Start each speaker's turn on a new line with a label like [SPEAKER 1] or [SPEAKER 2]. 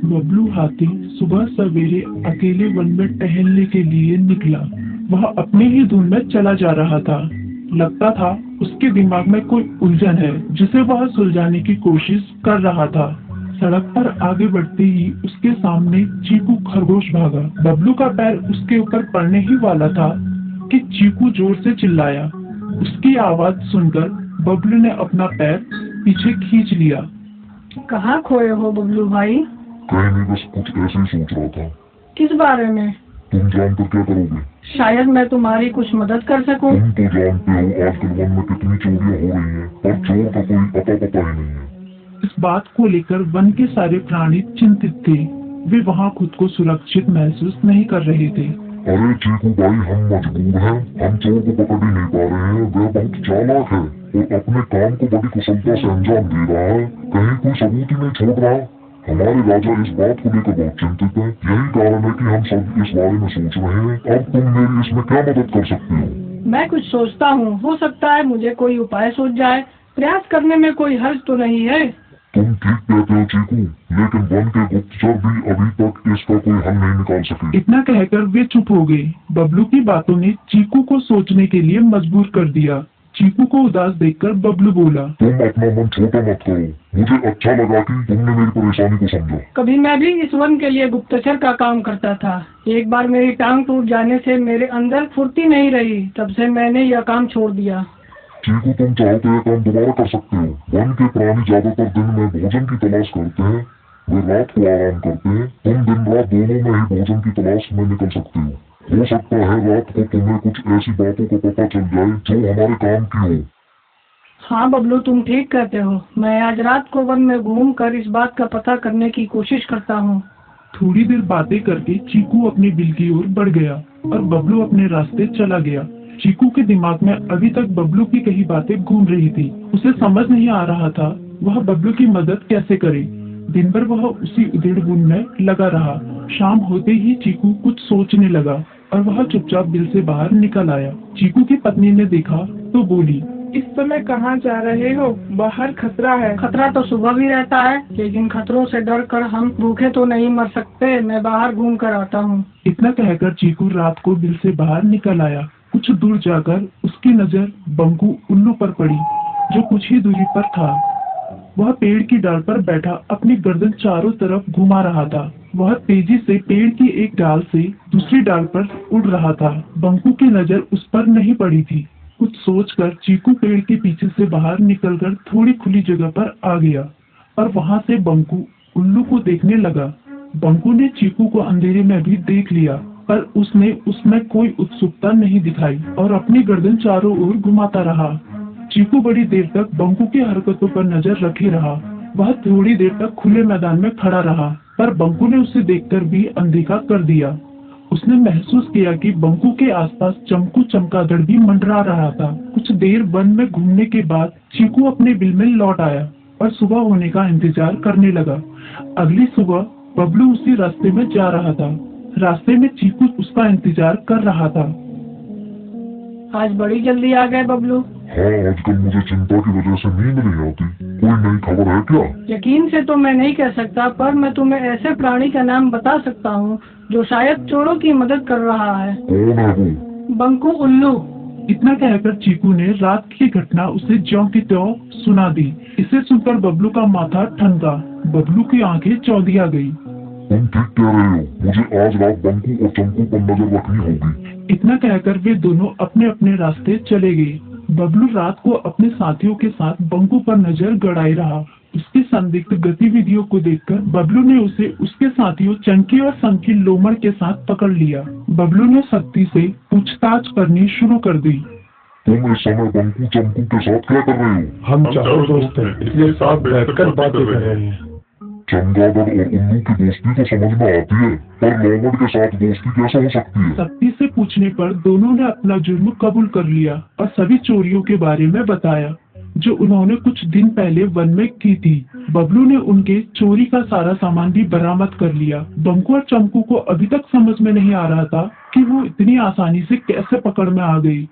[SPEAKER 1] बबलू हाथी सुबह सवेरे अकेले वन में टहलने के लिए निकला। वह अपने ही धुन में चला जा रहा था। लगता था उसके दिमाग में कोई उलझन है जिसे वह सुलझाने की कोशिश कर रहा था। सड़क पर आगे बढ़ते ही उसके सामने चीकू खरगोश भागा। बबलू का पैर उसके ऊपर पड़ने ही वाला था कि चीकू जोर से चिल्लाया। उसकी आवाज सुनकर बबलू ने अपना पैर पीछे खींच लिया।
[SPEAKER 2] कहाँ खोए हो बबलू भाई?
[SPEAKER 3] कहीं नहीं, बस कुछ ऐसे ही सोच रहा था।
[SPEAKER 2] किस बारे में?
[SPEAKER 3] तुम जानकर क्या करोगे?
[SPEAKER 2] शायद मैं तुम्हारी कुछ मदद कर सकूं।
[SPEAKER 3] तुम तो जानते हो आजकल वन में कितनी चोरियां हो रही हैं, पर चोर का कोई पता ही नहीं है।
[SPEAKER 1] इस बात को लेकर वन के सारे प्राणी चिंतित थे। वे वहाँ खुद को सुरक्षित महसूस नहीं कर रहे थे।
[SPEAKER 3] अरे चीकू भाई, हम मजबूर हैं। हम चोर को पकड़ ही नहीं पा रहे हैं। वह बहुत चालाक है और अपने काम को बड़ी कुशलता से अंजाम दे रहा है। कहीं कोई सबूत ही नहीं छोड़ रहा। हमारे राजा इस बात को लेकर बहुत चिंतित है। यही कारण है कि हम सब इस बारे में सोच रहे हैं। अब तुम मेरी इसमें क्या मदद कर सकते हो?
[SPEAKER 2] मैं कुछ सोचता हूँ, हो सकता है मुझे कोई उपाय सूझ जाए। प्रयास करने में कोई हर्ज तो नहीं है।
[SPEAKER 3] तुम ठीक कहते हो चीकू, लेकिन वन के गुप्तचर भी अभी तक इसका कोई हल नहीं निकाल सके।
[SPEAKER 1] इतना कहकर वे चुप हो गए। बबलू की बातों ने चीकू को सोचने के लिए मजबूर कर दिया। चीकू को उदास देखकर बबलू बोला,
[SPEAKER 3] तुम अपना मन छोटा मत करो। मुझे अच्छा लगा कि तुमने मेरी परेशानी को समझा।
[SPEAKER 2] कभी मैं भी इस वन के लिए गुप्तचर का काम करता था। एक बार मेरी टांग टूट जाने से मेरे अंदर फुर्ती नहीं रही। तब से मैंने यह काम छोड़ दिया।
[SPEAKER 3] चीकू, तुम चाहो तो यह काम दोबारा कर सकते हो। वन के प्राणी ज्यादातर दिन में भोजन की तलाश करते हैं, वे रात को आराम करते हैं। तुम दिन रात दोनों में ही भोजन की तलाश में निकल सकते हो। हो सकता है रात को तुम्हें कुछ ऐसी बातों को पता चल जाए जो हमारे काम की हो।
[SPEAKER 2] हाँ बबलू, तुम ठीक कहते हो। मैं आज रात को वन में घूम कर इस बात का पता करने की कोशिश करता हूँ।
[SPEAKER 1] थोड़ी देर बातें करके चीकू अपने बिल की ओर बढ़ गया और बबलू अपने रास्ते चला गया। चीकू के दिमाग में अभी तक बबलू की कही बातें घूम रही थी। उसे समझ नहीं आ रहा था वह बबलू की मदद कैसे करे। दिन भर वह उसी उधेड़-बुन में लगा रहा। शाम होते ही चीकू कुछ सोचने लगा और वह चुपचाप बिल से बाहर निकल आया। चीकू की पत्नी ने देखा तो बोली,
[SPEAKER 4] इस समय कहाँ जा रहे हो? बाहर खतरा है।
[SPEAKER 2] खतरा तो सुबह भी रहता है, लेकिन खतरों से डर कर हम भूखे तो नहीं मर सकते। मैं बाहर घूम कर आता हूँ।
[SPEAKER 1] इतना कहकर चीकू रात को बिल से बाहर निकल आया। कुछ दूर जाकर उसकी नजर बंकू उल्लू पर पड़ी, जो कुछ ही दूरी पर था। वह पेड़ की डाल पर बैठा अपनी गर्दन चारों तरफ घुमा रहा था। वह तेजी से पेड़ की एक डाल से दूसरी डाल पर उड़ रहा था। बंकू की नजर उस पर नहीं पड़ी थी। कुछ सोचकर चीकू पेड़ के पीछे से बाहर निकलकर थोड़ी खुली जगह पर आ गया और वहां से बंकू उल्लू को देखने लगा। बंकू ने चीकू को अंधेरे में भी देख लिया, पर उसने उसमें कोई उत्सुकता नहीं दिखाई और अपनी गर्दन चारों ओर घुमाता रहा। चीकू बड़ी देर तक बंकू की हरकतों पर नजर रखे रहा। वह थोड़ी देर तक खुले मैदान में खड़ा रहा, पर बंकू ने उसे देखकर भी अनदेखा कर दिया। उसने महसूस किया कि बंकू के आसपास चमकू चमगादड़ भी मंडरा रहा था। कुछ देर वन में घूमने के बाद चीकू अपने बिल में लौट आया और सुबह होने का इंतजार करने लगा। अगली सुबह बबलू उसी रास्ते में जा रहा था। रास्ते में चीकू उसका इंतजार कर रहा था।
[SPEAKER 2] आज बड़ी जल्दी आ गए बबलू।
[SPEAKER 3] हाँ, आजकल मुझे चिंता की वजह से नींद नहीं आती। कोई नई खबर है क्या?
[SPEAKER 2] यकीन से तो मैं नहीं कह सकता, पर मैं तुम्हें ऐसे प्राणी का नाम बता सकता हूँ जो शायद चोरों की मदद कर रहा है।
[SPEAKER 3] कौन है वो?
[SPEAKER 2] बंकू उल्लू।
[SPEAKER 1] इतना कहकर चीकू ने रात की घटना उसे ज्यों की त्यों सुना दी। इसे सुनकर बबलू का माथा ठनका। बबलू की आंखें चौंधिया गई।
[SPEAKER 3] तुम ठीक कह रहे हो। मुझे आज रात बंकू और चंकू पर नजर रखनी होगी।
[SPEAKER 1] इतना कहकर वे दोनों अपने अपने रास्ते चले गए। बबलू रात को अपने साथियों के साथ बंकू पर नजर गड़ाए रहा। उसकी संदिग्ध गतिविधियों को देखकर बबलू ने उसे उसके साथियों चंकी और संकी लोमड़ के साथ पकड़ लिया। बबलू ने सख्ती से पूछताछ करनी शुरू कर दी।
[SPEAKER 3] तुम इस समय बंकू चंकू के साथ क्या कर रहे हो?
[SPEAKER 5] हम चारों दोस्त हैं, इसलिए साथ बैठकर बातें कर रहे हैं।
[SPEAKER 3] चमगादड़ और उल्लू की दोस्ती तो समझ में आती है, पर लोमड़ के साथ दोस्ती कैसे हो सकती है?
[SPEAKER 1] सख्ती से पूछने पर दोनों ने अपना जुर्म कबूल कर लिया और सभी चोरियों के बारे में बताया जो उन्होंने कुछ दिन पहले वन में की थी। बबलू ने उनके चोरी का सारा सामान भी बरामद कर लिया। बंकू और चंकू को अभी तक समझ में नहीं आ रहा था कि वो इतनी आसानी से कैसे पकड़ में आ गई।